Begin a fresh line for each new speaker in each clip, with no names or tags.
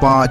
5,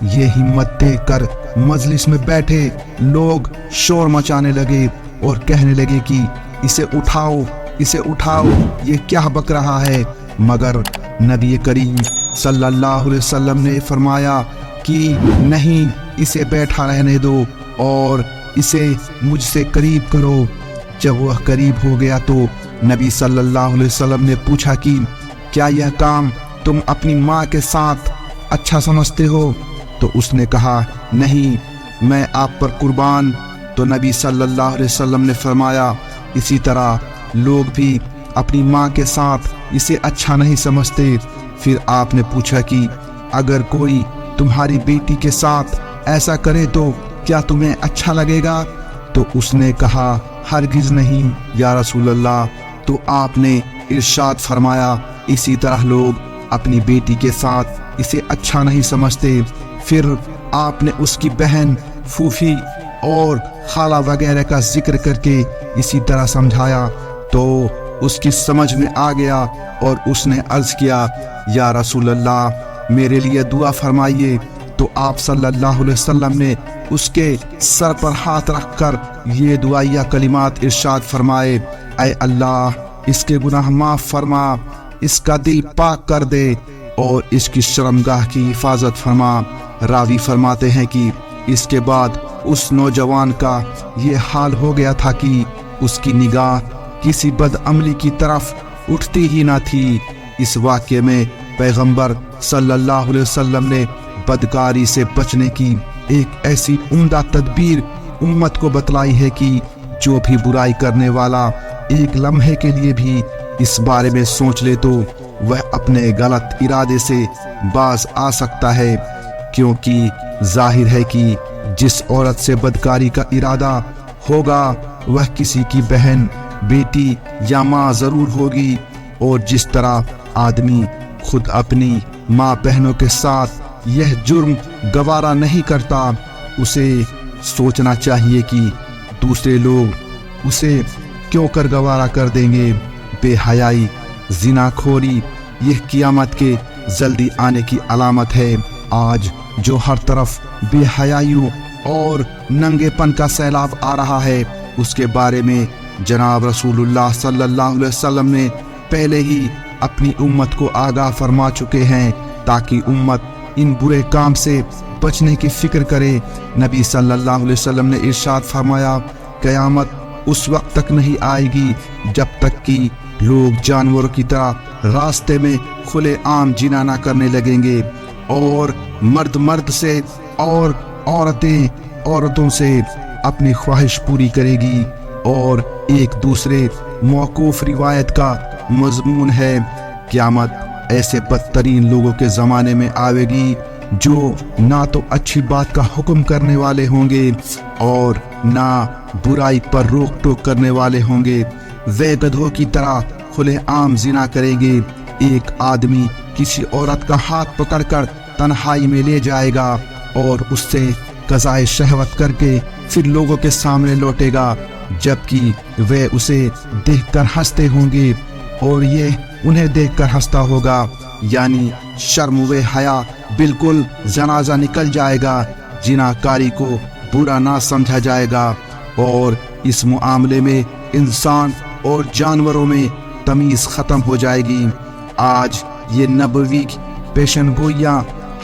یہ ہمت دیکھ کر مجلس میں بیٹھے لوگ شور مچانے لگے اور کہنے لگے کہ اسے اٹھاؤ، اسے اٹھاؤ، یہ کیا بک رہا ہے؟ مگر نبی کریم صلی اللہ علیہ وسلم نے فرمایا کہ نہیں، اسے بیٹھا رہنے دو اور اسے مجھ سے قریب کرو۔ جب وہ قریب ہو گیا تو نبی صلی اللہ علیہ وسلم نے پوچھا کہ کیا یہ کام تم اپنی ماں کے ساتھ اچھا سمجھتے ہو؟ تو اس نے کہا نہیں، میں آپ پر قربان۔ تو نبی صلی اللہ علیہ وسلم نے فرمایا اسی طرح لوگ بھی اپنی ماں کے ساتھ اسے اچھا نہیں سمجھتے۔ پھر آپ نے پوچھا کہ اگر کوئی تمہاری بیٹی کے ساتھ ایسا کرے تو کیا تمہیں اچھا لگے گا؟ تو اس نے کہا ہرگز نہیں یا رسول اللہ۔ تو آپ نے ارشاد فرمایا اسی طرح لوگ اپنی بیٹی کے ساتھ اسے اچھا نہیں سمجھتے۔ پھر آپ نے اس کی بہن، پھوپھی اور خالہ وغیرہ کا ذکر کر کے اسی طرح سمجھایا تو اس کی سمجھ میں آ گیا اور اس نے عرض کیا یا رسول اللہ میرے لیے دعا فرمائیے۔ تو آپ صلی اللہ علیہ وسلم نے اس کے سر پر ہاتھ رکھ کر یہ دعائیہ کلمات ارشاد فرمائے، اے اللہ اس کے گناہ معاف فرما، اس کا دل پاک کر دے اور اس کی شرمگاہ کی حفاظت فرما۔ راوی فرماتے ہیں کہ اس کے بعد اس نوجوان کا یہ حال ہو گیا تھا کہ اس کی نگاہ کسی بد عملی کی طرف اٹھتی ہی نہ تھی۔ اس واقعے میں پیغمبر صلی اللہ علیہ وسلم نے بدکاری سے بچنے کی ایک ایسی عمدہ تدبیر امت کو بتلائی ہے کہ جو بھی برائی کرنے والا ایک لمحے کے لیے بھی اس بارے میں سوچ لے تو وہ اپنے غلط ارادے سے باز آ سکتا ہے، کیونکہ ظاہر ہے کہ جس عورت سے بدکاری کا ارادہ ہوگا وہ کسی کی بہن، بیٹی یا ماں ضرور ہوگی، اور جس طرح آدمی خود اپنی ماں بہنوں کے ساتھ یہ جرم گوارا نہیں کرتا، اسے سوچنا چاہیے کہ دوسرے لوگ اسے کیوں کر گوارا کر دیں گے۔ بے حیائی، زنا خوری یہ قیامت کے جلدی آنے کی علامت ہے۔ آج جو ہر طرف بے حیائیوں اور ننگے پن کا سیلاب آ رہا ہے اس کے بارے میں جناب رسول اللہ صلی اللہ علیہ وسلم نے پہلے ہی اپنی امت کو آگاہ فرما چکے ہیں تاکہ امت ان برے کام سے بچنے کی فکر کرے۔ نبی صلی اللہ علیہ وسلم نے ارشاد فرمایا قیامت اس وقت تک نہیں آئے گی جب تک کہ لوگ جانوروں کی طرح راستے میں کھلے عام زنا نہ کرنے لگیں گے، اور مرد مرد سے اور عورتیں عورتوں سے اپنی خواہش پوری کرے گی۔ اور ایک دوسرے موقوف روایت کا مضمون ہے قیامت ایسے بدترین لوگوں کے زمانے میں آئے گی جو نہ تو اچھی بات کا حکم کرنے والے ہوں گے اور نہ برائی پر روک ٹوک کرنے والے ہوں گے۔ وہ گدھوں کی طرح کھلے عام زنا کریں گے۔ ایک آدمی کسی عورت کا ہاتھ پکڑ کر تنہائی میں لے جائے گا اور اس سے قضائے شہوت کر کے پھر لوگوں کے سامنے لوٹے گا، جبکہ وہ اسے دیکھ کر ہنستے ہوں گے اور یہ انہیں دیکھ کر ہنستا ہوگا، یعنی شرم و حیا بالکل جنازہ نکل جائے گا، زناکاری کو برا نہ سمجھا جائے گا، اور اس معاملے میں انسان اور جانوروں میں تمیز ختم ہو جائے گی۔ آج یہ نبوی پیشن گوئیاں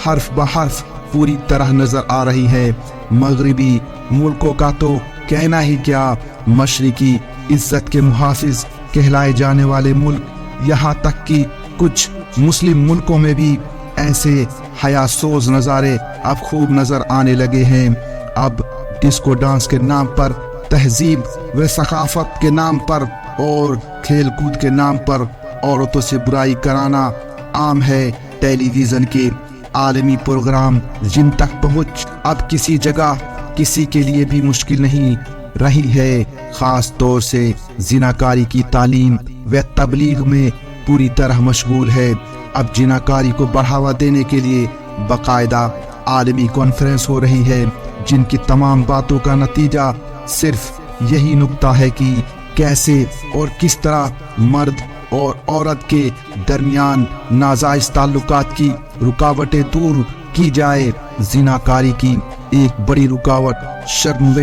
حرف بحرف پوری طرح نظر آ رہی ہے۔ مغربی ملکوں کا تو کہنا ہی کیا، مشرقی عزت کے محافظ کہلائے جانے والے ملک، یہاں تک کہ کچھ مسلم ملکوں میں بھی ایسے حیا سوز نظارے اب خوب نظر آنے لگے ہیں۔ اب ڈسکو ڈانس کے نام پر، تہذیب و ثقافت کے نام پر اور کھیل کود کے نام پر عورتوں سے برائی کرانا عام ہے۔ ٹیلی ویژن کے عالمی پروگرام جن تک پہنچ اب کسی جگہ کسی کے لیے بھی مشکل نہیں رہی ہے، خاص طور سے زناکاری کی تعلیم و تبلیغ میں پوری طرح مشغول ہے۔ اب زناکاری کو بڑھاوا دینے کے لیے باقاعدہ عالمی کانفرنس ہو رہی ہے، جن کی تمام باتوں کا نتیجہ صرف یہی نکتہ ہے کہ کیسے اور کس طرح مرد اور عورت کے درمیان ناجائز تعلقات کی رکاوٹیں دور کی جائے۔ زناکاری کی ایک بڑی رکاوٹ شرم و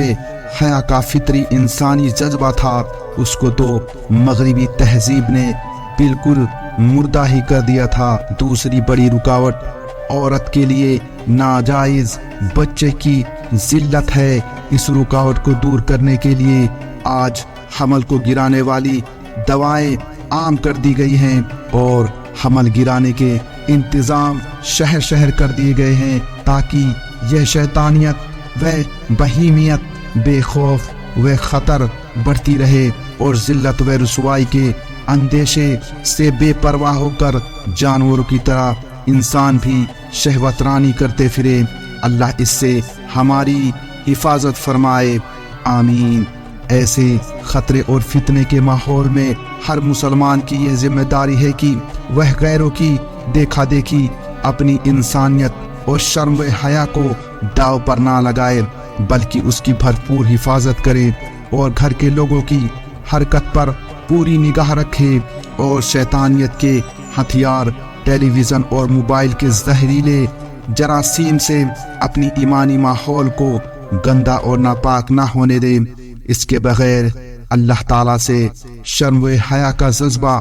حیا کا فطری انسانی جذبہ تھا، اس کو تو مغربی تہذیب نے بالکل مردہ ہی کر دیا تھا۔ دوسری بڑی رکاوٹ عورت کے لیے ناجائز بچے کی ذلت ہے۔ اس رکاوٹ کو دور کرنے کے لیے آج حمل کو گرانے والی دوائیں عام کر دی گئی ہیں اور حمل گرانے کے انتظام شہر شہر کر دیے گئے ہیں، تاکہ یہ شیطانیت و بہیمیت بے خوف و خطر بڑھتی رہے اور ذلت و رسوائی کے اندیشے سے بے پرواہ ہو کر جانوروں کی طرح انسان بھی شہوت رانی کرتے پھرے۔ اللہ اس سے ہماری حفاظت فرمائے، آمین۔ ایسے خطرے اور فتنے کے ماحول میں ہر مسلمان کی یہ ذمہ داری ہے کہ وہ غیروں کی دیکھا دیکھی اپنی انسانیت اور شرم و حیا کو داؤ پر نہ لگائے، بلکہ اس کی بھرپور حفاظت کرے اور گھر کے لوگوں کی حرکت پر پوری نگاہ رکھے اور شیطانیت کے ہتھیار ٹیلی ویژن اور موبائل کے زہریلے جراثیم سے اپنی ایمانی ماحول کو گندا اور ناپاک نہ ہونے دے۔ اس کے بغیر اللہ تعالیٰ سے شرم و حیا کا جذبہ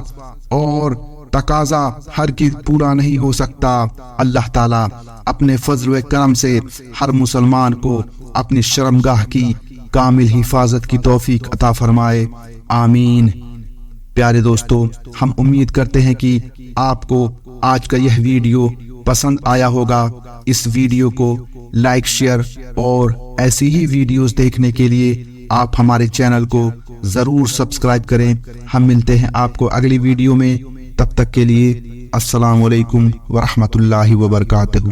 اور تقاضا ہرگز پورا نہیں ہو سکتا۔ اللہ تعالیٰ اپنے فضل و کرم سے ہر مسلمان کو اپنی شرمگاہ کی کامل حفاظت کی توفیق عطا فرمائے، آمین۔ پیارے دوستو، ہم امید کرتے ہیں کہ آپ کو آج کا یہ ویڈیو پسند آیا ہوگا۔ اس ویڈیو کو لائک، شیئر اور ایسی ہی ویڈیوز دیکھنے کے لیے آپ ہمارے چینل کو ضرور سبسکرائب کریں۔ ہم ملتے ہیں آپ کو اگلی ویڈیو میں، تب تک کے لیے السلام علیکم ورحمۃ اللہ وبرکاتہ۔